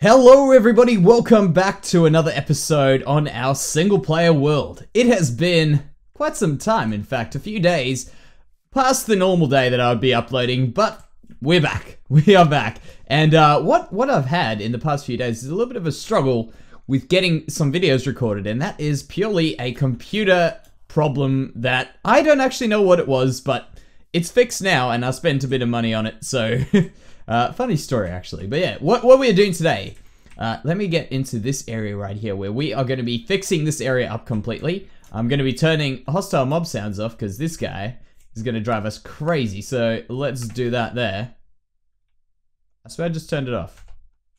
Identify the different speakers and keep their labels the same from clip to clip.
Speaker 1: Hello everybody, welcome back to another episode on our single player world. It has been quite some time, in fact, a few days past the normal day that I would be uploading, but we're back. We are back. And what I've had in the past few days is a little bit of a struggle with getting some videos recorded, and that is purely a computer problem that I don't actually know what it was, but it's fixed now and I spent a bit of money on it, so funny story actually. But yeah, what we're doing today, let me get into this area right here where we are going to be fixing this area up completely. I'm going to be turning hostile mob sounds off because this guy is going to drive us crazy, so let's do that there. I swear I just turned it off.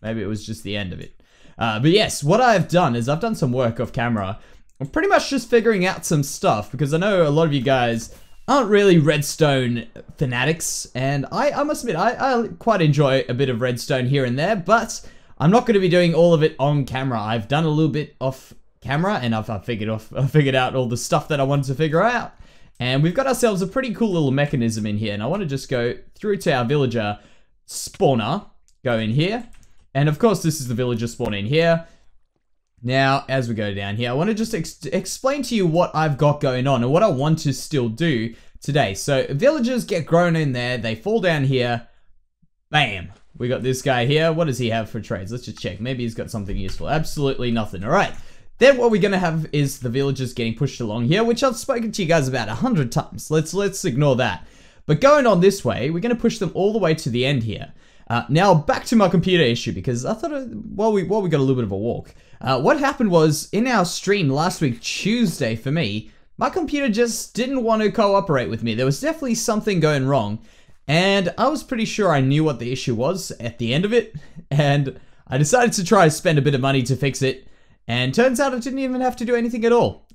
Speaker 1: Maybe it was just the end of it. But yes, what I've done is I've done some work off camera. I'm pretty much just figuring out some stuff because I know a lot of you guys aren't really Redstone fanatics, and I must admit, I quite enjoy a bit of Redstone here and there, but I'm not going to be doing all of it on camera. I've done a little bit off camera, and I've figured out all the stuff that I wanted to figure out, and we've got ourselves a pretty cool little mechanism in here, and I want to just go through to our villager spawner, go in here, and of course this is the villager spawn in here. Now, as we go down here, I want to just explain to you what I've got going on and what I want to still do today. So, villagers get grown in there, they fall down here, bam. We got this guy here. What does he have for trades? Let's just check. Maybe he's got something useful. Absolutely nothing. All right. Then what we're going to have is the villagers getting pushed along here, which I've spoken to you guys about 100 times. Let's ignore that. But going on this way, we're going to push them all the way to the end here. Now, back to my computer issue, because I thought, while we got a little bit of a walk, what happened was, in our stream last week, Tuesday for me, my computer just didn't want to cooperate with me. There was definitely something going wrong, and I was pretty sure I knew what the issue was at the end of it, and I decided to try to spend a bit of money to fix it, and turns out I didn't even have to do anything at all.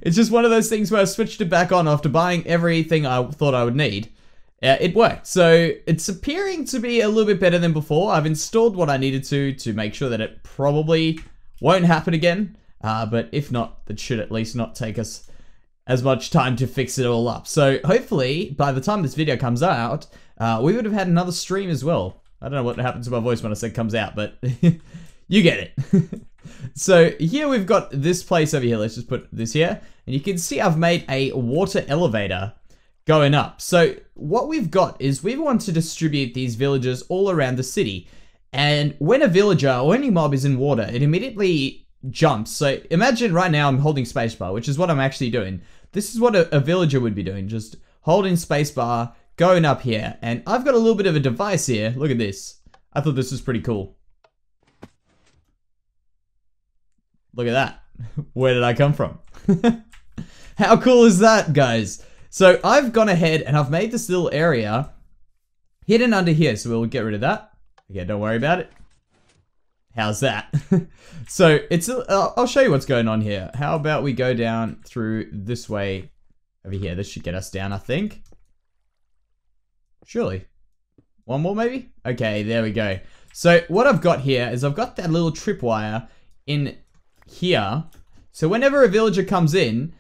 Speaker 1: It's just one of those things where I switched it back on after buying everything I thought I would need. It worked, so it's appearing to be a little bit better than before. I've installed what I needed to make sure that it probably won't happen again, but if not, that should at least not take us as much time to fix it all up. So hopefully, by the time this video comes out, we would have had another stream as well. I don't know what happened to my voice when I said comes out, but you get it. So here we've got this place over here. Let's just put this here, and you can see I've made a water elevator going up. So what we've got is we want to distribute these villagers all around the city. And when a villager or any mob is in water, it immediately jumps. So imagine right now I'm holding spacebar, which is what I'm actually doing. This is what a villager would be doing, just holding spacebar, going up here. And I've got a little bit of a device here. Look at this. I thought this was pretty cool. Look at that. Where did I come from? How cool is that, guys? So I've gone ahead and I've made this little area hidden under here. So we'll get rid of that. Okay, don't worry about it. How's that? So it's, I'll show you what's going on here. How about we go down through this way over here? This should get us down, I think. Surely. One more maybe? Okay, there we go. So what I've got here is I've got that little tripwire in here. So whenever a villager comes in,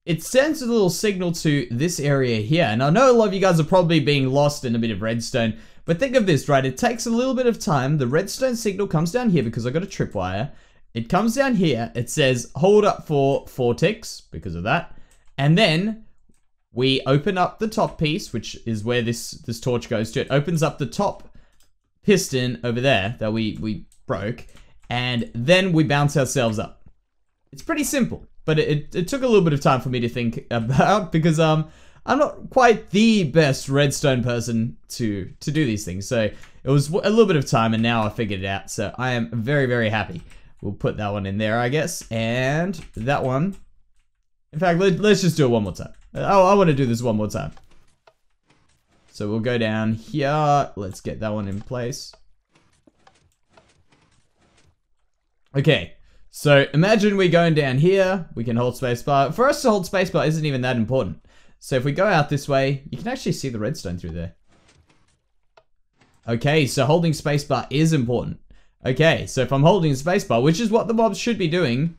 Speaker 1: it sends a little signal to this area here. And I know a lot of you guys are probably being lost in a bit of redstone, but think of this, right? It takes a little bit of time. The redstone signal comes down here because I got a tripwire. It comes down here. It says hold up for 4 ticks because of that. And then we open up the top piece, which is where this torch goes to. It opens up the top piston over there that we broke. And then we bounce ourselves up. It's pretty simple. But it took a little bit of time for me to think about because I'm not quite the best redstone person to do these things. So it was a little bit of time and now I figured it out. So I am very, very happy. We'll put that one in there, I guess. And that one. In fact, let's just do it one more time. I want to do this one more time. So we'll go down here. Let's get that one in place. Okay. So imagine we're going down here, we can hold spacebar. For us to hold spacebar isn't even that important. So if we go out this way, you can actually see the redstone through there. Okay, so holding spacebar is important. Okay, so if I'm holding spacebar, which is what the mobs should be doing,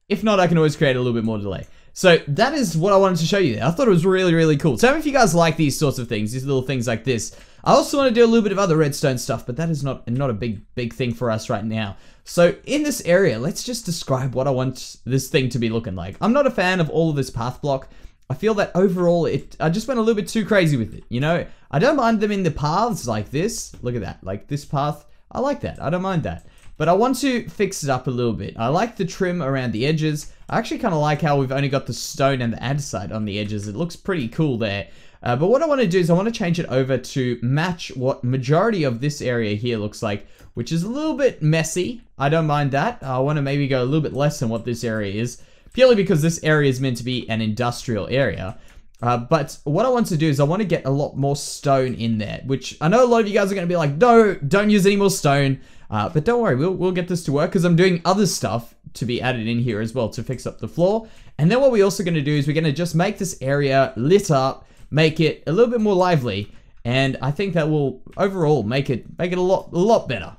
Speaker 1: if not, I can always create a little bit more delay. So that is what I wanted to show you there. I thought it was really, really cool. So if you guys like these sorts of things, these little things like this, I also want to do a little bit of other redstone stuff, but that is not a big thing for us right now. So in this area, let's just describe what I want this thing to be looking like. I'm not a fan of all of this path block. I feel that overall, I just went a little bit too crazy with it, you know? I don't mind them in the paths like this. Look at that, like this path. I like that, I don't mind that. But I want to fix it up a little bit. I like the trim around the edges. I actually kind of like how we've only got the stone and the andesite on the edges. It looks pretty cool there. But what I want to do is I want to change it over to match what majority of this area here looks like, which is a little bit messy. I don't mind that. I want to maybe go a little bit less than what this area is, purely because this area is meant to be an industrial area. But what I want to do is I want to get a lot more stone in there, which I know a lot of you guys are going to be like, no, don't use any more stone. But don't worry, we'll get this to work because I'm doing other stuff to be added in here as well to fix up the floor. And then what we're also going to do is we're going to just make this area lit up, make it a little bit more lively, and I think that will overall make it a lot better.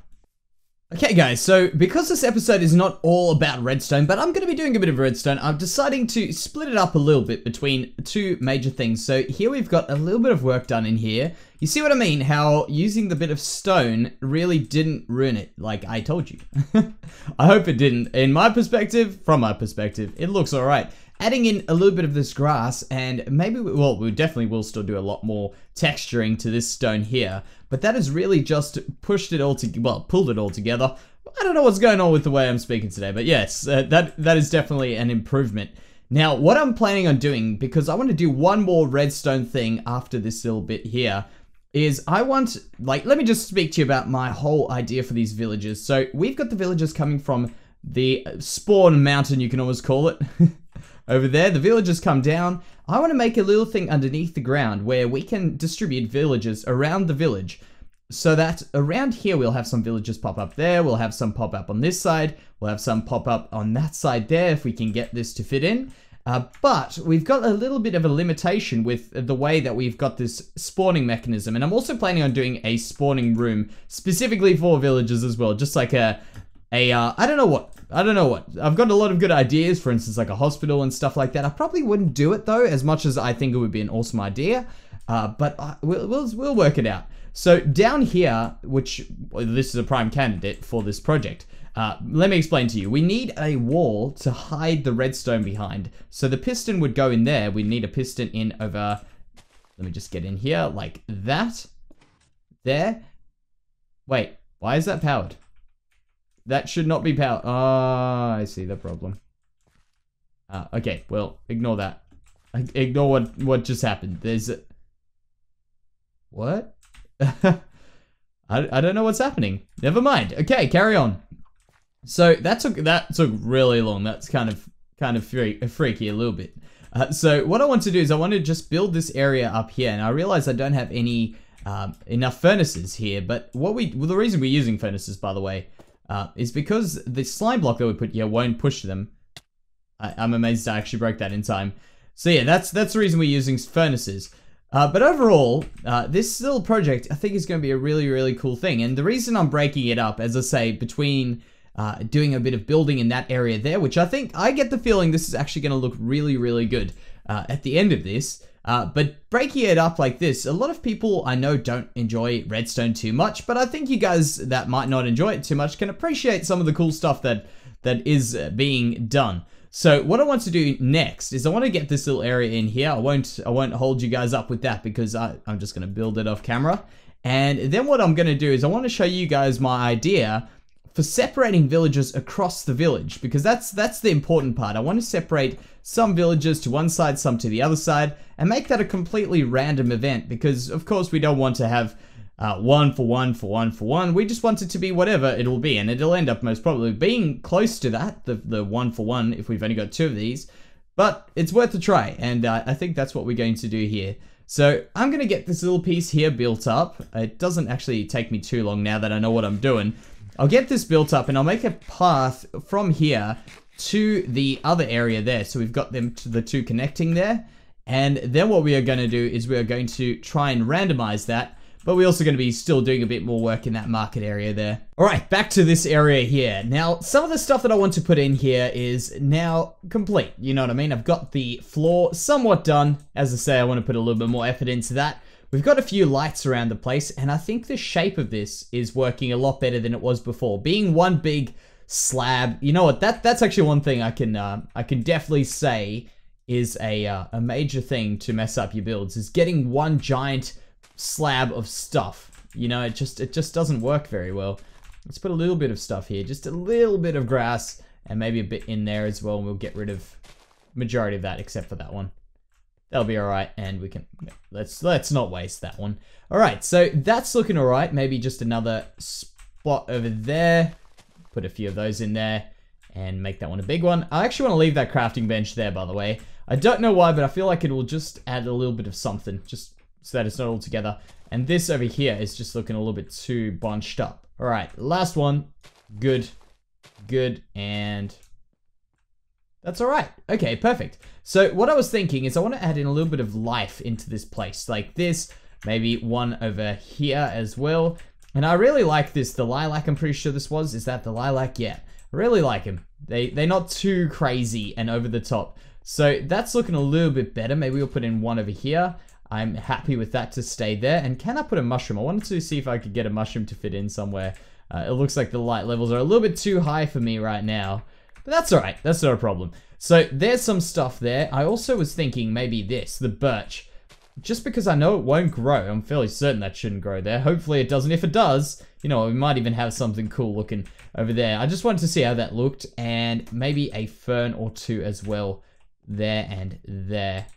Speaker 1: Okay guys, so because this episode is not all about redstone, but I'm going to be doing a bit of redstone, I'm deciding to split it up a little bit between two major things. So here we've got a little bit of work done in here. You see what I mean? How using the bit of stone really didn't ruin it, like I told you. I hope it didn't. In my perspective, from my perspective, it looks alright. Adding in a little bit of this grass, and maybe, we definitely will still do a lot more texturing to this stone here, but that has really just pushed it all pulled it all together. I don't know what's going on with the way I'm speaking today, but yes, that is definitely an improvement. Now, what I'm planning on doing, because I want to do one more redstone thing after this little bit here, is I want, let me just speak to you about my whole idea for these villages. So we've got the villagers coming from the spawn mountain, you can almost call it. Over there, the villagers come down. I want to make a little thing underneath the ground where we can distribute villagers around the village, so that around here we'll have some villagers pop up there, we'll have some pop up on this side, we'll have some pop up on that side there if we can get this to fit in. But we've got a little bit of a limitation with the way that we've got this spawning mechanism, and I'm also planning on doing a spawning room specifically for villagers as well, just like I don't know what. I've got a lot of good ideas, for instance, like a hospital and stuff like that. I probably wouldn't do it though, as much as I think it would be an awesome idea. But we'll work it out. So down here, this is a prime candidate for this project. Let me explain to you. We need a wall to hide the redstone behind. So the piston would go in there. We need a piston in over, let me just get in here, like that. There. Wait, why is that powered? That should not be powered. Oh, I see the problem. Okay, well, ignore that. Ignore what just happened. There's a... What? I don't know what's happening. Never mind. Okay, carry on. So that took really long. That's kind of freaky a little bit. So what I want to do is I want to just build this area up here, and I realize I don't have any enough furnaces here. But the reason we're using furnaces, by the way, is because the slime block that we put here won't push them. I'm amazed I actually broke that in time. So yeah, that's the reason we're using furnaces. But overall, this little project I think is going to be a really, really cool thing. And the reason I'm breaking it up, as I say, between doing a bit of building in that area there, which I get the feeling this is actually going to look really, really good at the end of this. But breaking it up like this, a lot of people I know don't enjoy redstone too much, but I think you guys that might not enjoy it too much can appreciate some of the cool stuff that is being done. So what I want to do next is I want to get this little area in here. I won't hold you guys up with that because I'm just going to build it off camera. And then what I'm going to do is I want to show you guys my idea for separating villagers across the village, because that's the important part. I want to separate some villagers to one side, some to the other side, and make that a completely random event, because of course we don't want to have 1 for 1 for 1 for 1. We just want it to be whatever it will be, and it'll end up most probably being close to that, the 1 for 1, if we've only got 2 of these. But it's worth a try, and I think that's what we're going to do here. So I'm going to get this little piece here built up. It doesn't actually take me too long now that I know what I'm doing. I'll get this built up and I'll make a path from here to the other area there. So we've got the two connecting there. And then what we are going to do is we are going to try and randomize that. But we're also going to be still doing a bit more work in that market area there. Alright, back to this area here. Now, some of the stuff that I want to put in here is now complete. You know what I mean? I've got the floor somewhat done. As I say, I want to put a little bit more effort into that. we've got a few lights around the place, and I think the shape of this is working a lot better than it was before. Being one big slab, you know what, that's actually one thing I can definitely say is a major thing to mess up your builds, is getting one giant slab of stuff. You know, it just doesn't work very well. Let's put a little bit of stuff here, just a little bit of grass, and maybe a bit in there as well, and we'll get rid of majority of that except for that one. That'll be alright, and we can, let's not waste that one. Alright, so that's looking alright. Maybe just another spot over there. Put a few of those in there, and make that one a big one. I actually want to leave that crafting bench there, by the way. I don't know why, but I feel like it will just add a little bit of something, just so that it's not all together. And this over here is just looking a little bit too bunched up. Alright, last one. Good. Good, and that's alright. Okay, perfect. So what I was thinking is I want to add in a little bit of life into this place, like this, maybe one over here as well. And I really like this, the lilac, I'm pretty sure this was. Is that the lilac? Yeah, I really like them. They're not too crazy and over the top. So that's looking a little bit better. Maybe we'll put in one over here. I'm happy with that to stay there. And can I put a mushroom? I wanted to see if I could get a mushroom to fit in somewhere. It looks like the light levels are a little bit too high for me right now. But that's alright, that's not a problem. So there's some stuff there. I also was thinking maybe this, the birch. Just because I know it won't grow, I'm fairly certain that shouldn't grow there. Hopefully it doesn't. If it does, you know, we might even have something cool looking over there. I just wanted to see how that looked, and maybe a fern or two as well there and there.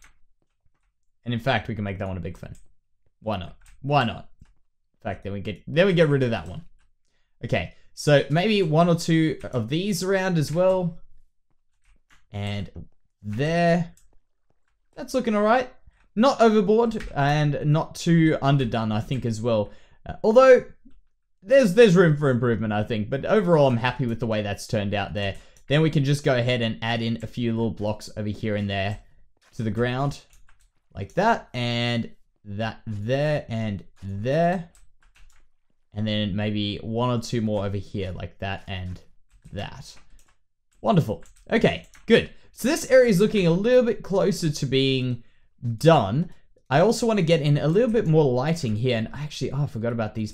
Speaker 1: And in fact, we can make that one a big fern. Why not? Why not? In fact, then we get rid of that one. Okay, so maybe one or two of these around as well. And there. That's looking alright. Not overboard and not too underdone, I think, as well. Although, there's room for improvement, I think. But overall, I'm happy with the way that's turned out there. Then we can just go ahead and add in a few little blocks over here and there to the ground. Like that, and that there, and there. And then maybe one or two more over here, like that and that. Wonderful. Okay, good. So this area is looking a little bit closer to being done. I also want to get in a little bit more lighting here. And actually, oh, I forgot about these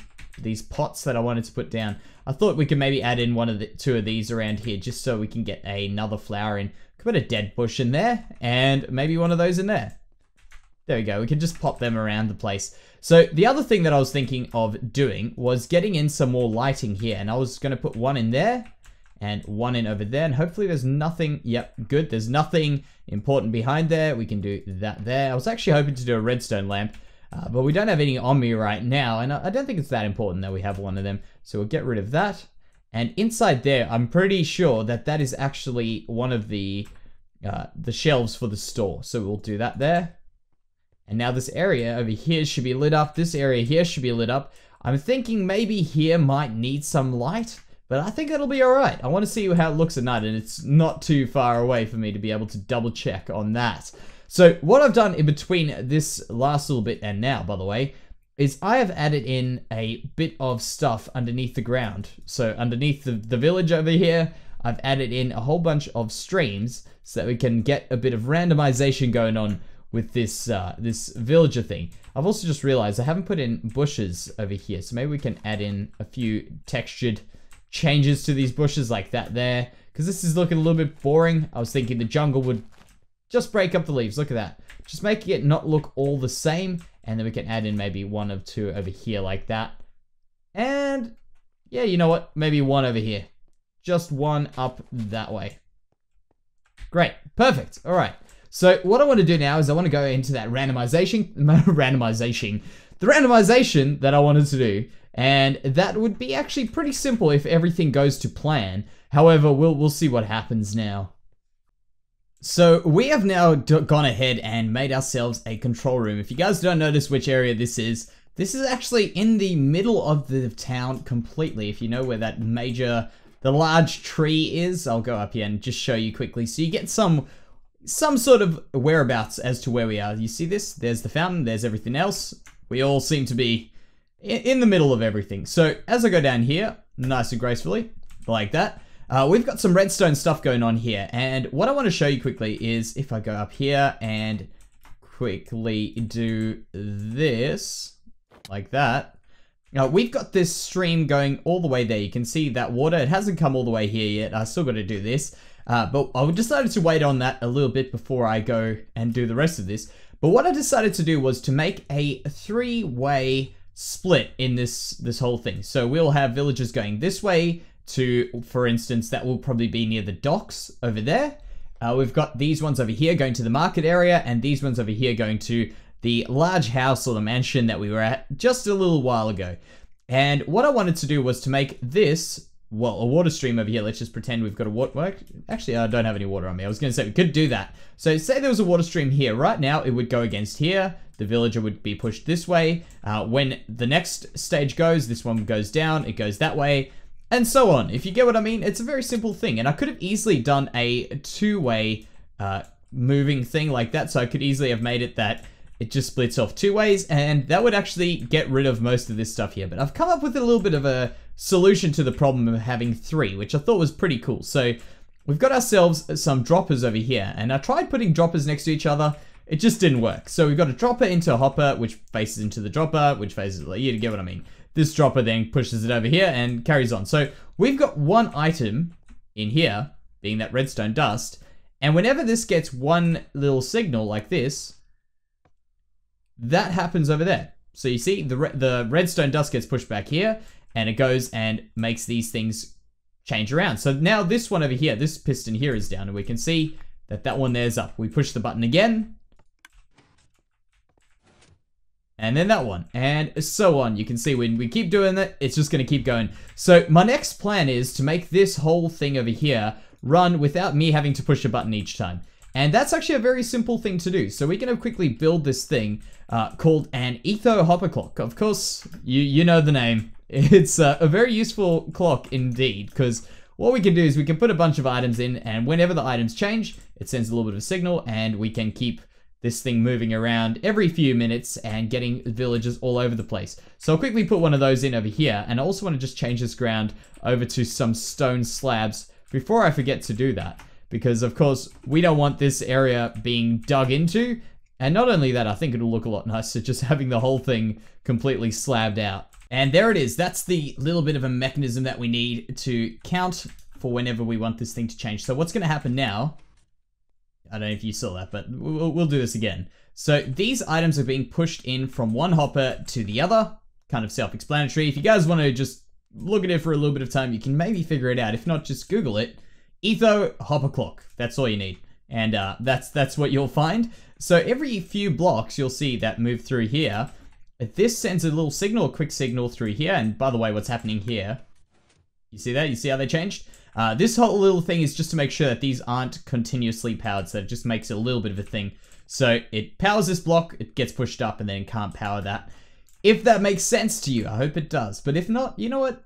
Speaker 1: pots that I wanted to put down. I thought we could maybe add in two of these around here, just so we can get another flower in. Could put a dead bush in there, and maybe one of those in there. There we go, we can just pop them around the place. So the other thing that I was thinking of doing was getting in some more lighting here. And I was going to put one in there and one in over there. And hopefully there's nothing, yep, good. There's nothing important behind there. We can do that there. I was actually hoping to do a redstone lamp, but we don't have any on me right now. And I don't think it's that important that we have one of them. So we'll get rid of that. And inside there, I'm pretty sure that that is actually one of the shelves for the store. So we'll do that there. And now this area over here should be lit up. This area here should be lit up. I'm thinking maybe here might need some light, but I think it'll be alright. I want to see how it looks at night, and it's not too far away for me to be able to double check on that. So what I've done in between this last little bit and now, by the way, is I have added in a bit of stuff underneath the ground. So underneath the village over here, I've added in a whole bunch of streams so that we can get a bit of randomization going on with this this villager thing. I've also just realized I haven't put in bushes over here, so maybe we can add in a few textured changes to these bushes like that there, because this is looking a little bit boring. I was thinking the jungle would just break up the leaves. Look at that, just making it not look all the same. And then we can add in maybe one or two over here like that. And yeah, you know what, maybe one over here, just one up that way. Great, perfect. All right. So what I want to do now is I want to go into that randomization that I wanted to do, and that would be actually pretty simple if everything goes to plan. However, we'll see what happens now. So we have now gone ahead and made ourselves a control room. If you guys don't notice which area this is actually in the middle of the town completely. If you know where that the large tree is, I'll go up here and just show you quickly, so you get some sort of whereabouts as to where we are. You see this? There's the fountain, there's everything else. We all seem to be in the middle of everything. So as I go down here, nice and gracefully, like that, we've got some redstone stuff going on here. And what I want to show you quickly is if I go up here and quickly do this like that. Now, we've got this stream going all the way there. You can see that water. It hasn't come all the way here yet. I still got to do this. But I decided to wait on that a little bit before I go and do the rest of this. But what I decided to do was to make a 3-way split in this whole thing. So we'll have villagers going this way to, for instance, that will probably be near the docks over there. We've got these ones over here going to the market area, and these ones over here going to the large house or the mansion that we were at just a little while ago. And what I wanted to do was to make this, well, a water stream over here. Let's just pretend we've got a water. Well, actually, I don't have any water on me. I was going to say we could do that. So say there was a water stream here. Right now, it would go against here. The villager would be pushed this way. When the next stage goes, this one goes down. It goes that way. And so on. If you get what I mean, it's a very simple thing. And I could have easily done a 2-way moving thing like that. So I could easily have made it that it just splits off 2 ways, and that would actually get rid of most of this stuff here. But I've come up with a little bit of a solution to the problem of having 3, which I thought was pretty cool. So we've got ourselves some droppers over here, and I tried putting droppers next to each other. It just didn't work. So we've got a dropper into a hopper, which faces into the dropper, which faces, you get what I mean. This dropper then pushes it over here and carries on. So we've got one item in here, being that redstone dust, and whenever this gets one little signal like this, that happens over there. So you see the redstone dust gets pushed back here, and it goes and makes these things change around. So now this one over here, this piston here is down, and we can see that that one there's up. We push the button again, and then that one, and so on. You can see when we keep doing that, it's just going to keep going. So my next plan is to make this whole thing over here run without me having to push a button each time. And that's actually a very simple thing to do. So we're going to quickly build this thing called an Etho Hopper Clock. Of course, you know the name. It's a very useful clock indeed, because what we can do is we can put a bunch of items in, and whenever the items change, it sends a little bit of a signal, and we can keep this thing moving around every few minutes and getting villagers all over the place. So I'll quickly put one of those in over here, and I also want to just change this ground over to some stone slabs before I forget to do that. Because, of course, we don't want this area being dug into. And not only that, I think it'll look a lot nicer just having the whole thing completely slabbed out. And there it is. That's the little bit of a mechanism that we need to count for whenever we want this thing to change. So what's going to happen now, I don't know if you saw that, but we'll do this again. So these items are being pushed in from one hopper to the other. Kind of self-explanatory. If you guys want to just look at it for a little bit of time, you can maybe figure it out. If not, just Google it. Etho Hopper Clock. That's all you need. And that's what you'll find. So every few blocks, you'll see that move through here. This sends a little signal, a quick signal through here. And by the way, what's happening here? You see that? You see how they changed? This whole little thing is just to make sure that these aren't continuously powered. So it just makes it a little bit of a thing. So it powers this block, it gets pushed up, and then can't power that. If that makes sense to you, I hope it does. But if not, you know what?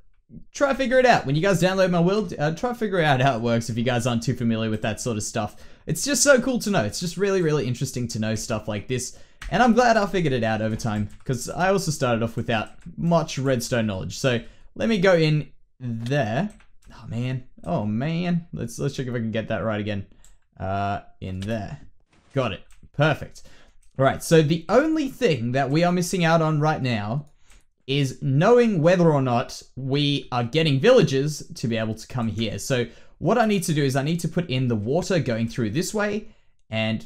Speaker 1: Try figure it out. When you guys download my world, try figure out how it works if you guys aren't too familiar with that sort of stuff. It's just so cool to know. It's just really, really interesting to know stuff like this. And I'm glad I figured it out over time, because I also started off without much redstone knowledge. So let me go in there. Oh man. Oh man. Let's check if I can get that right again. In there. Got it. Perfect. Alright, so the only thing that we are missing out on right now is knowing whether or not we are getting villagers to be able to come here. So what I need to do is I need to put in the water going through this way. And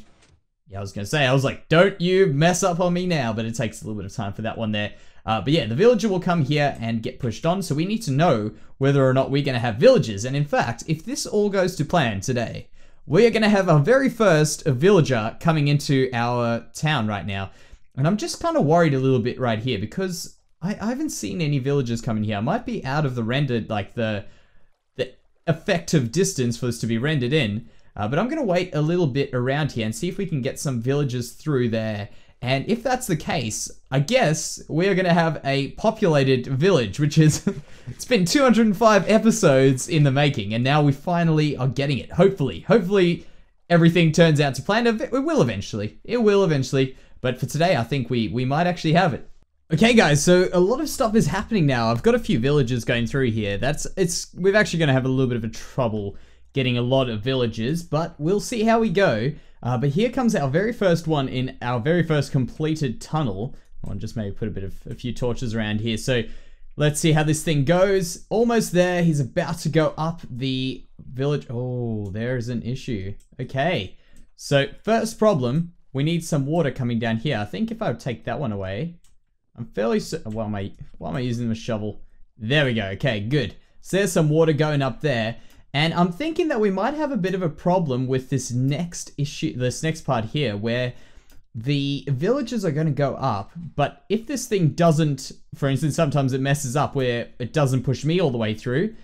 Speaker 1: yeah, I was going to say, I was like, don't you mess up on me now, but it takes a little bit of time for that one there. But yeah, the villager will come here and get pushed on. So we need to know whether or not we're going to have villagers. And in fact, if this all goes to plan today, we are going to have our very first villager coming into our town right now. And I'm just kind of worried a little bit right here because I haven't seen any villagers coming here. I might be out of the rendered, like the effective distance for this to be rendered in. But I'm going to wait a little bit around here and see if we can get some villagers through there. And if that's the case, I guess we're going to have a populated village, which is, it's been 205 episodes in the making. And now we finally are getting it. Hopefully everything turns out to plan. It will eventually. It will eventually. But for today, I think we might actually have it. Okay guys, so a lot of stuff is happening now. I've got a few villagers going through here. We're actually going to have a little bit of a trouble getting a lot of villagers, but we'll see how we go. But here comes our very first one in our very first completed tunnel. I'll just maybe put a few torches around here. So let's see how this thing goes. Almost there. He's about to go up the village. Oh, there's an issue. Okay. So first problem, we need some water coming down here. I think if I would take that one away, I'm fairly why am I using the shovel? There we go. Okay, good. So there's some water going up there. And I'm thinking that we might have a bit of a problem with this next issue, this next part here, where the villagers are going to go up, but if this thing doesn't, for instance, sometimes it messes up where it doesn't push me all the way through,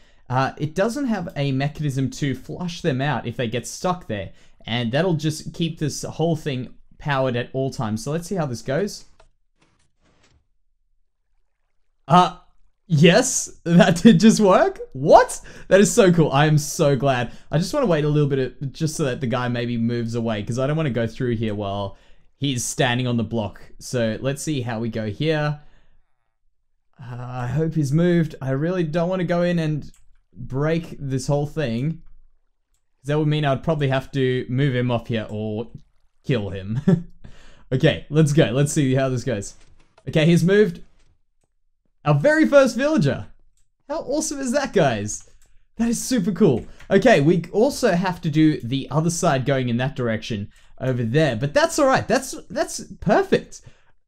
Speaker 1: it doesn't have a mechanism to flush them out if they get stuck there. And that'll just keep this whole thing powered at all times. So let's see how this goes. Yes, that did just work. What? That is so cool. I am so glad. I just want to wait a little bit just so that the guy maybe moves away, because I don't want to go through here while he's standing on the block. So let's see how we go here. I hope he's moved. I really don't want to go in and break this whole thing. That would mean I'd probably have to move him off here or kill him. Okay, let's go. Let's see how this goes. Okay, he's moved. Our very first villager. How awesome is that, guys? That is super cool. Okay, we also have to do the other side going in that direction over there, but that's all right. That's perfect.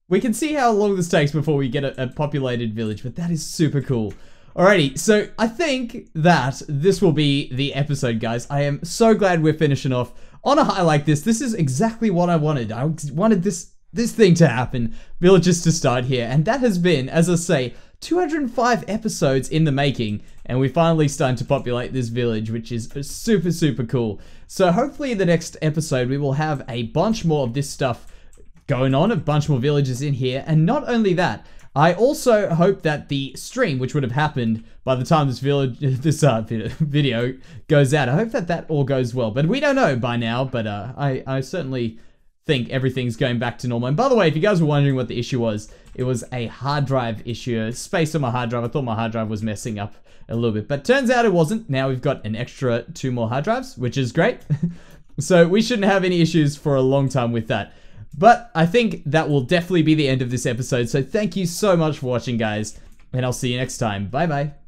Speaker 1: We can see how long this takes before we get a populated village, but that is super cool. Alrighty, so I think that this will be the episode, guys. I am so glad we're finishing off on a high like this. This is exactly what I wanted. I wanted this thing to happen, villages to start here, and that has been, as I say, 205 episodes in the making, and we're finally starting to populate this village, which is super, super cool. So hopefully in the next episode, we will have a bunch more of this stuff going on, a bunch more villages in here, and not only that, I also hope that the stream, which would have happened by the time this video goes out, I hope that that all goes well, but we don't know by now, but I certainly think everything's going back to normal. And by the way, if you guys were wondering what the issue was, it was a hard drive issue, space on my hard drive. I thought my hard drive was messing up a little bit, but turns out it wasn't. Now we've got an extra 2 more hard drives, which is great. So we shouldn't have any issues for a long time with that. But I think that will definitely be the end of this episode. So thank you so much for watching, guys, and I'll see you next time. Bye bye.